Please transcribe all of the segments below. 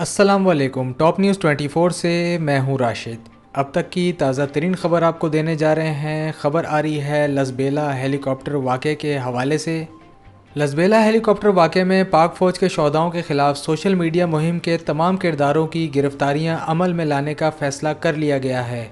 अस्सलाम वालेकुम। Top news 24 से मैं हूँ राशिद। अब तक की ताज़ा तरीन खबर आपको देने जा रहे हैं। खबर आ रही है लसबेला हेलीकॉप्टर वाक़े के हवाले से। लसबेला हेलीकॉप्टर वाक़े में पाक फ़ौज के शोधाओं के ख़िलाफ़ सोशल मीडिया मुहिम के तमाम किरदारों की गिरफ्तारियाँ अमल में लाने का फ़ैसला कर लिया गया है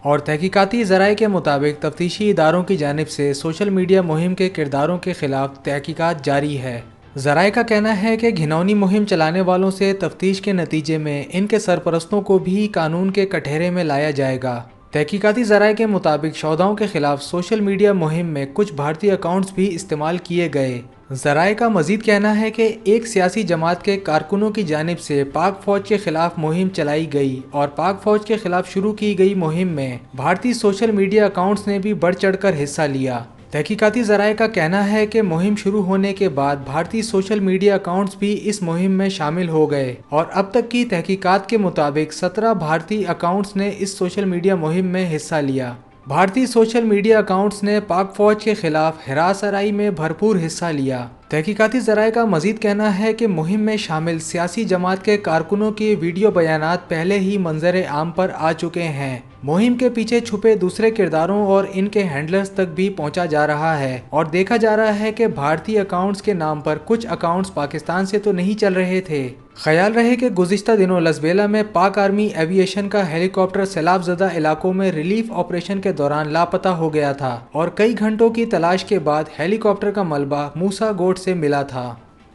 और तहकीकाती ज़राए के मुताबिक तफ्तीशी इदारों की जानिब से सोशल मीडिया मुहिम के किरदारों के ख़िलाफ़ तहकीकात जारी है। ज़राए का कहना है कि घिनौनी मुहिम चलाने वालों से तफ्तीश के नतीजे में इनके सरपरस्तों को भी कानून के कटहरे में लाया जाएगा। तहकीकाती ज़राए के मुताबिक शोधाओं के खिलाफ सोशल मीडिया मुहिम में कुछ भारतीय अकाउंट्स भी इस्तेमाल किए गए। ज़राए का मजीद कहना है कि एक सियासी जमात के कारकुनों की जानिब से पाक फ़ौज के खिलाफ मुहिम चलाई गई और पाक फ़ौज के खिलाफ शुरू की गई मुहिम में भारतीय सोशल मीडिया अकाउंट्स ने भी बढ़ चढ़कर हिस्सा लिया। तहकीकाती ज़राए का कहना है कि मुहिम शुरू होने के बाद भारतीय सोशल मीडिया अकाउंट्स भी इस मुहिम में शामिल हो गए और अब तक की तहकीकात के मुताबिक 17 भारतीय अकाउंट्स ने इस सोशल मीडिया मुहिम में हिस्सा लिया। भारतीय सोशल मीडिया अकाउंट्स ने पाक फ़ौज के खिलाफ हिरासराई में भरपूर हिस्सा लिया। तहकीकाती ज़राए का मजीद कहना है कि मुहिम में शामिल सियासी जमात के कारकुनों के वीडियो बयानात पहले ही मंजर आम पर आ चुके हैं। मुहिम के पीछे छुपे दूसरे किरदारों और इनके हैंडलर्स तक भी पहुंचा जा रहा है और देखा जा रहा है कि भारतीय अकाउंट्स के नाम पर कुछ अकाउंट्स पाकिस्तान से तो नहीं चल रहे थे। ख्याल रहे कि गुज़िश्ता दिनों लसबेला में पाक आर्मी एविएशन का हेलीकॉप्टर सैलाब ज़दा इलाकों में रिलीफ ऑपरेशन के दौरान लापता हो गया था और कई घंटों की तलाश के बाद हेलीकॉप्टर का मलबा मूसा गोट से मिला था।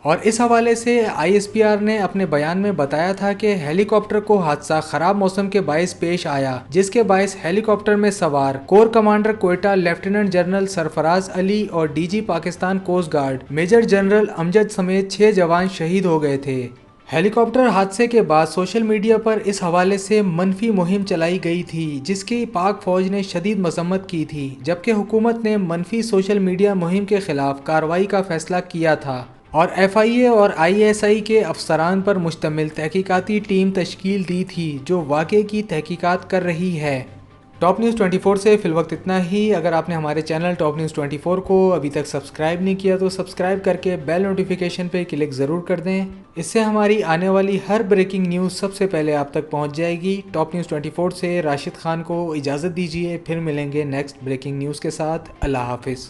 और इस हवाले से ISPR ने अपने बयान में बताया था कि हेलीकॉप्टर को हादसा खराब मौसम के बायस पेश आया, जिसके बायस हेलीकॉप्टर में सवार corps commander Quetta lieutenant general Sarfaraz Ali और DG Pakistan coast guard major general Amjad समेत 6 जवान शहीद हो गए थे। हेलीकॉप्टर हादसे के बाद सोशल मीडिया पर इस हवाले से मनफी मुहिम चलाई गई थी, जिसकी पाक फौज ने शदीद मजम्मत की थी, जबकि हुकूमत ने मनफी सोशल मीडिया मुहिम के खिलाफ कार्रवाई का फैसला किया था और FIA और ISI के अफसरान पर मुश्तमिल तहकीकाती टीम तश्कील दी थी जो वाक़े की तहकीकात कर रही है। टॉप न्यूज़ 24 से फ़िलवक्त इतना ही। अगर आपने हमारे चैनल टॉप न्यूज़ 24 को अभी तक सब्सक्राइब नहीं किया तो सब्सक्राइब करके बेल नोटिफिकेशन पे क्लिक ज़रूर कर दें। इससे हमारी आने वाली हर ब्रेकिंग न्यूज़ सबसे पहले आप तक पहुंच जाएगी। टॉप न्यूज़ 24 से राशिद खान को इजाज़त दीजिए, फिर मिलेंगे नेक्स्ट ब्रेकिंग न्यूज़ के साथ। अल्लाह हाफिज़।